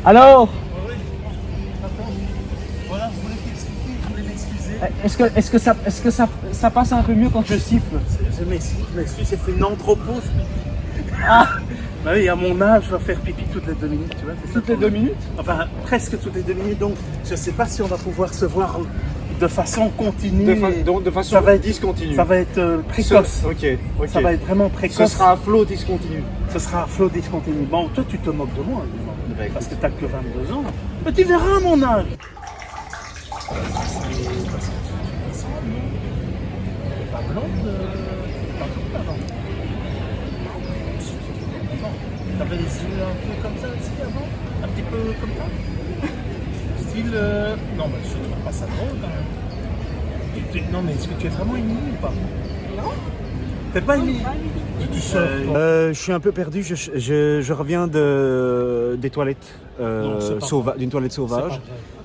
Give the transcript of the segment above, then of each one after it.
Alors, Voilà, je voulais t'expliquer, je voulais m'excuser. est-ce que ça passe un peu mieux quand je siffle? Je m'excuse, j'ai fait une andropause. Ah bah oui, à mon âge, je dois faire pipi toutes les 2 minutes, tu vois. C'est ça Toutes les le 2 problème. minutes? Enfin, presque toutes les 2 minutes, donc je ne sais pas si on va pouvoir se voir de façon continue. Donc de façon ça va être discontinue. Ça va être précoce. Ok. Ça va être vraiment précoce. Ce sera un flow discontinu. Ce sera un flow discontinu. Bon, toi, tu te moques de moi, évidemment, Bah, écoute. parce que tu n'as que 22 ans. Mais tu verras mon âge. Pas blonde, pas blonde avant. T'avais les yeux un peu comme ça aussi avant? Un petit peu comme ça? Style. Non, mais je trouve pas ça drôle quand même. Non, mais est-ce que tu es vraiment Émilie ou pas? Non. T'es pas Émilie? Tu sors. Je suis un peu perdu, je reviens des toilettes, Non, c'est pas vrai. d'une toilette C'est pas sauvage. vrai.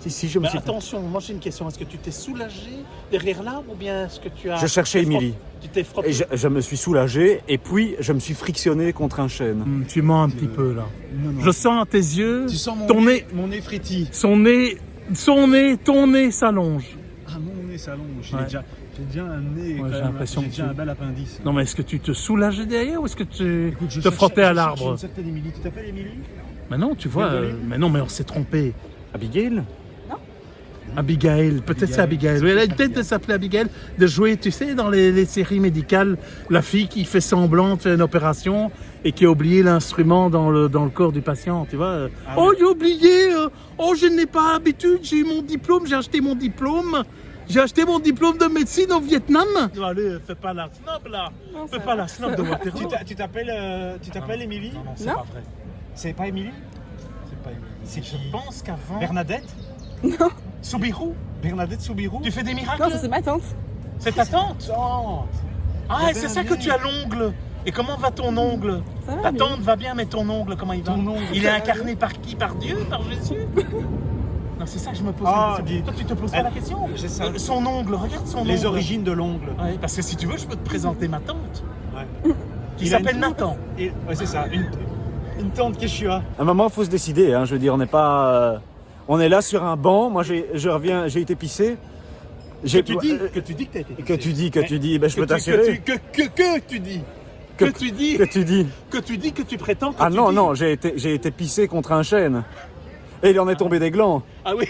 Si, je me Mais suis... attention, moi j'ai une question. Est-ce que tu t'es soulagé derrière l'arbre ou bien est-ce que tu as. Je cherchais Émilie. Tu t'es frotté. Et je me suis soulagé et puis je me suis frictionné contre un chêne. Tu mens un petit peu là. Non, non. Je sens à tes yeux. Tu sens ton nez. mon nez frétille. Ton nez s'allonge. Ah, mon nez s'allonge. Ouais. J'ai déjà un nez. Ouais, quand j'ai même, l'impression j'ai que déjà tu- un bel appendice. Non, mais est-ce que tu te soulageais derrière ou est-ce que tu Écoute, je te cherche- frottais à je cherche l'arbre? une certaine Émilie. Tu t'appelles Émilie? Mais non, tu vois. Désolé. Mais non, mais on s'est trompé. Abigail? Abigail, peut-être c'est Abigail. Elle a une tête de s'appeler Abigail, de jouer, tu sais, dans les séries médicales, la fille qui fait semblant de faire une opération et qui a oublié l'instrument dans le corps du patient, tu vois. Ah Oh, oui. j'ai oublié, oh, je n'ai pas l'habitude, j'ai eu mon diplôme, j'ai acheté mon diplôme. J'ai acheté mon diplôme de médecine au Vietnam. Allez, fais pas la snob là. Fais pas la snob de Waterloo. Tu t'appelles Émilie? Non, c'est Non. pas vrai. C'est pas Émilie? C'est pas Émilie. C'est Je qui? pense qu'avant. Bernadette? Soubirou. Bernadette Soubirou? Tu fais des miracles? Non, ça c'est ma tante. C'est ta tante? Ah, J'avais c'est un ça que nez. tu as l'ongle. Et comment va ton ongle? Ça va Ta bien. tante va bien, mais ton ongle, comment il va? Ton ongle, Il est ça va incarné par qui? Par Dieu? Par Jésus? Non, c'est ça que je me pose Ah, la question. dis- Toi, tu te poses pas la question? j'ai ça. Son ongle, regarde son ongle. Les origines de l'ongle. Ouais, parce que si tu veux, je peux te présenter ma tante. Ouais. Qui Il a s'appelle une- Nathan. Ouais, c'est ça. Une tante Quechua. À un moment, il faut se décider. Hein, je veux dire, on n'est pas... on est là sur un banc. Moi, j'ai été pissé. Que tu dis que t'as été. Que tu dis, ben, je peux Que t'assurer. tu dis. Que- Que tu dis. Que tu dis. Que tu dis que tu prétends que Ah tu non, dis. non, j'ai été pissé contre un chêne. Et il en est tombé des glands. Ah oui,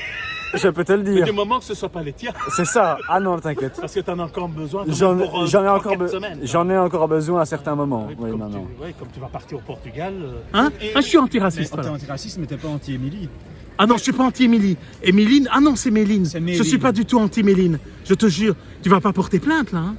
Je peux te le mais dire. du moment que ce soit pas les tiens. C'est ça. Ah non, t'inquiète. Parce que t'en as encore besoin. quand J'en même pour, j'en ai pour encore, quelques semaines. j'en ai encore besoin à certains moments. Oui, Oui, comme non, non. comme tu vas partir au Portugal. Hein? Et- Ah, je suis antiraciste. T'es voilà. antiraciste, mais t'es pas anti-Émilie. Ah non, je suis pas anti-Émilie. Émiline, ah non, c'est Méline. C'est Je Méline. suis pas du tout anti-Méline. Je te jure, tu vas pas porter plainte là. Hein?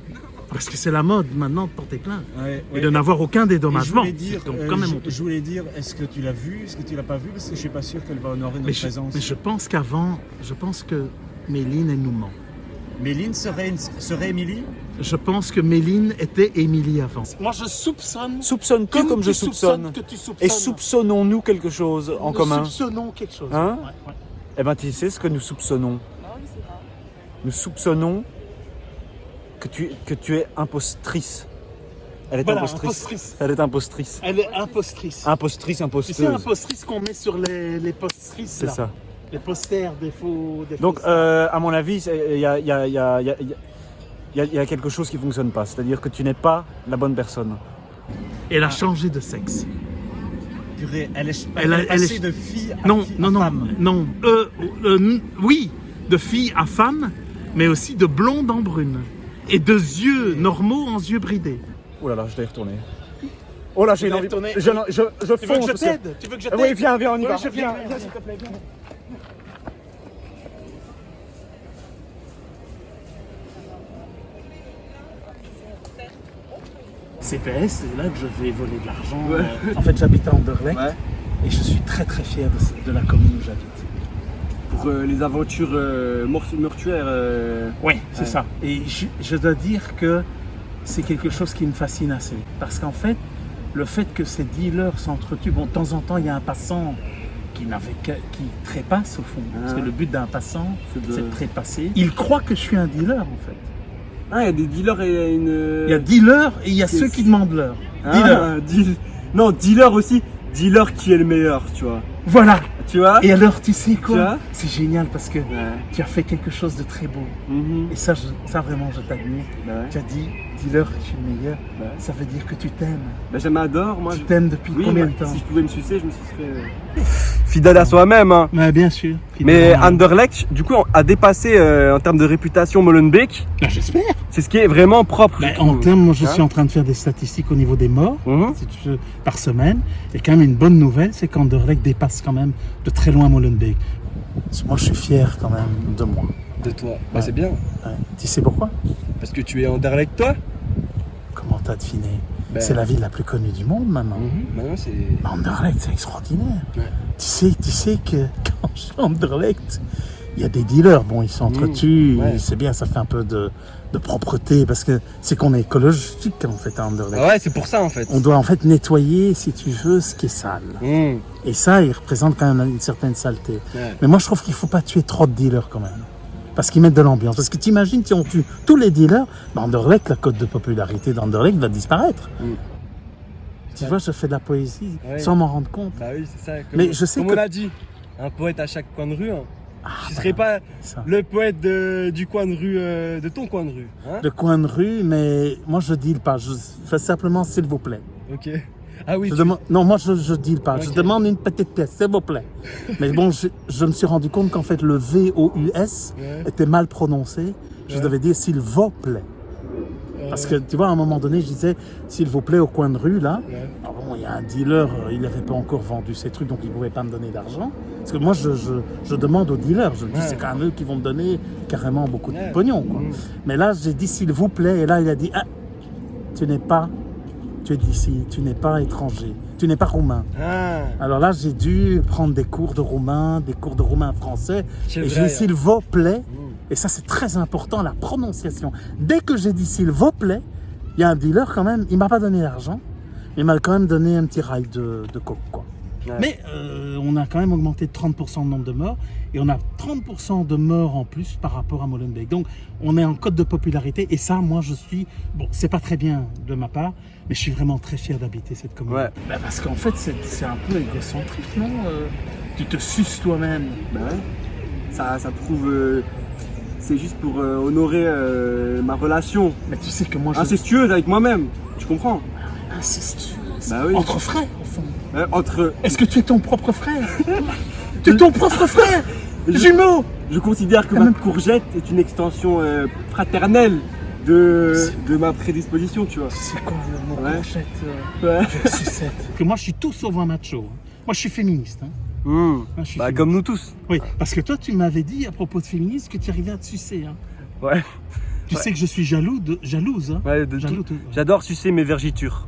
Parce que c'est la mode maintenant de porter plainte. Ouais, Et de n'avoir aucun Et je dédommagement. voulais dire, Donc quand même, on te- je voulais dire, est-ce que tu l'as vu, est-ce que tu l'as pas vu, parce que je suis pas sûr qu'elle va honorer notre mais, je, présence. mais je pense qu'avant, je pense que Méline, elle nous ment. Méline serait Émilie? Je pense que Méline était Émilie avant. Moi, je soupçonne. Soupçonne-tu comme je soupçonne? Que tu soupçonnes. Et soupçonnons-nous quelque chose en Nous commun? soupçonnons quelque chose. Hein? Ouais, ouais. Eh ben, tu sais ce que nous soupçonnons? Non, je sais pas. Nous soupçonnons que tu es impostrice. Elle est Voilà, impostrice. impostrice. Elle est impostrice. Elle est impostrice. Impostrice, Tu sais, imposteuse. impostrice qu'on met sur les postrices. C'est là. ça. Les posters des faux. Donc, faux- à mon avis, il y a quelque chose qui ne fonctionne pas. C'est-à-dire que tu n'es pas la bonne personne. Elle a changé de sexe. Purée, elle est Elle est passée de fille à, Non, fille non, à non, femme. non. Oui, de fille à femme, mais aussi de blonde en brune. Et de yeux normaux en yeux bridés. Oh là là, je dois y retourner. Oh là, j'ai dois envie. y retourner. Je Tu veux fonce. que je parce que- t'aide? Tu veux que je t'aide? Oui, viens, on y Oui, va. je viens. Viens, s'il te plaît, viens. CPS, c'est là que je vais voler de l'argent. En fait, j'habite à Anderlecht et je suis très très fier de la commune où j'habite. Pour les aventures mortuaires. Oui, c'est Ouais. ça. Et je dois dire que c'est quelque chose qui me fascine assez. Parce qu'en fait, le fait que ces dealers s'entretuent, bon, de temps en temps, il y a un passant qui trépasse au fond. Parce que le but d'un passant, c'est de trépasser. Il croit que je suis un dealer, en fait. Ah, il y a des dealers et une. Il y a dealers et il y a ceux qui demandent l'heure. Ah, non, dealer aussi. dis-leur qui est le meilleur, tu vois. Voilà. Tu vois? Et alors, tu sais Tu quoi? vois? C'est génial parce que Ouais. tu as fait quelque chose de très beau. Mhm. Et ça, vraiment, je t'admire. Bah ouais. Tu as dit, dis-leur que je suis le meilleur. Bah ouais. Ça veut dire que tu t'aimes. Bah, je m'adore, moi. Tu t'aimes depuis Oui, combien moi, de temps? si je pouvais me sucer, je me sucerais. Fidèle à soi-même, hein. Ouais, bien sûr. Mais Anderlecht, du coup, a dépassé en termes de réputation Molenbeek. Bah, j'espère. C'est ce qui est vraiment propre. je Bah, trouve. en termes, moi, je Hein? suis en train de faire des statistiques au niveau des morts, Mhm. si tu veux, par semaine. Et quand même, une bonne nouvelle, c'est qu'Anderlecht dépasse quand même de très loin Molenbeek. Moi, je suis fier quand même de moi. De toi. Bah, c'est bien. Ouais. Tu sais pourquoi? Parce que tu es Anderlecht, toi. Comment t'as deviné? Ben- C'est la ville la plus connue du monde maintenant. Maintenant, c'est. Mais Anderlecht, c'est extraordinaire. Ouais. Tu sais que quand je suis à Anderlecht, il y a des dealers. Bon, ils s'entretuent. Ouais. C'est bien, ça fait un peu de propreté parce que c'est qu'on est écologique en fait à Anderlecht. Ouais, c'est pour ça en fait. On doit en fait nettoyer, si tu veux, ce qui est sale. Mmh. Et ça, il représente quand même une certaine saleté. Ouais. Mais moi, je trouve qu'il ne faut pas tuer trop de dealers quand même. Parce qu'ils mettent de l'ambiance. Parce que t'imagines, si on tue tous les dealers, bah Anderlecht, la cote de popularité d'Anderlecht va disparaître. Mm. Tu vois, je fais de la poésie Ouais. sans m'en rendre compte. Bah oui, c'est ça. Mais je sais comme que- on l'a dit, un poète à chaque coin de rue. Hein. Ah, Tu serais pas ça. le poète du coin de rue, de ton coin de rue. Hein? Le coin de rue, mais moi, je deal pas. Je fais simplement, s'il vous plaît. Ok. Ah oui. Je demande... Non, moi, je deal pas. Je Ok. demande une petite pièce, s'il vous plaît. Mais bon, je me suis rendu compte qu'en fait, le V-O-U-S Ouais. était mal prononcé. Je Ouais. devais dire s'il vous plaît. Parce que, tu vois, à un moment donné, je disais, s'il vous plaît, au coin de rue, là. Ouais. Alors bon, il y a un dealer, il n'avait pas encore vendu ses trucs, donc il ne pouvait pas me donner d'argent. Parce que moi, je demande aux dealers. Je me dis, Ouais. c'est quand même eux qui vont me donner carrément beaucoup de Ouais. pognon, quoi. Mm. Mais là, j'ai dit, s'il vous plaît. Et là, il a dit, ah, tu es d'ici, tu n'es pas étranger, tu n'es pas roumain. Ah. Alors là, j'ai dû prendre des cours de roumain français. C'est Et vrai, j'ai dit, hein. s'il vous plaît. Mm. Et ça, c'est très important, la prononciation. Dès que j'ai dit s'il vous plaît, il y a un dealer quand même, il m'a pas donné d'argent, mais il m'a quand même donné un petit rail de coke, quoi. Ouais. Mais on a quand même augmenté de 30% le nombre de morts, et on a 30% de morts en plus par rapport à Molenbeek. Donc, on est en cote de popularité, et ça, moi, je suis... Bon, c'est pas très bien de ma part, mais je suis vraiment très fier d'habiter cette commune. Ouais. Bah, parce qu'en fait, c'est un peu égocentrique, non Tu te suces toi-même. Bah ouais. Ça prouve. C'est juste pour honorer ma relation Mais tu sais que moi, je... incestueuse avec moi-même. Tu comprends? Incestueuse. Bah oui. Entre frères, au fond. Entre. Est-ce que tu es ton propre frère? Tu es ton propre frère, jumeau. Je considère que Ah, ma même- courgette est une extension fraternelle de ma prédisposition, tu vois. C'est quoi le mot Ouais. courgette Ouais. sucette? Que moi, je suis tout sauf un macho. Hein. Moi, je suis féministe. Hein. Mmh. Ah, je suis Bah, féministe. comme nous tous. Oui, parce que toi, tu m'avais dit à propos de féminisme que tu arrivais à te sucer. Hein. Ouais. Tu Ouais. sais que je suis jalouse. Hein. Ouais, Jaloux, J'adore sucer mes vergitures.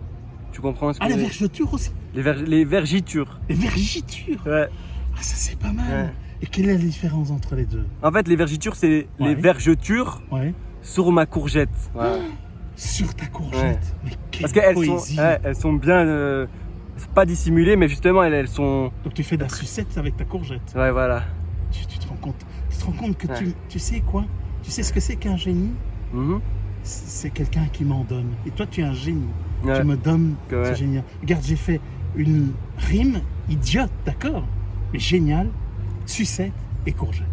Tu comprends ce que Ah, la vergeture aussi. les vergitures. Les vergitures. Ouais. Ah, ça, c'est pas mal. Ouais. Et quelle est la différence entre les deux? En fait, les vergitures, c'est Ouais. les vergetures Ouais. sur ma courgette. Voilà. Sur ta courgette. Ouais. Mais quelle Parce qu'elles poésie. sont, ouais, elles sont bien, pas dissimulées, mais justement, elles sont. Donc, tu fais de la sucette avec ta courgette. Ouais, voilà. Tu te rends compte, que Ouais. tu sais quoi? Tu sais ce que c'est qu'un génie? Mhm. C'est quelqu'un qui m'en donne. Et toi, tu es un génie. Ouais. Tu me donnes, Ouais. c'est génial. Regarde, j'ai fait une rime idiote, d'accord? Mais géniale, sucette et courgette.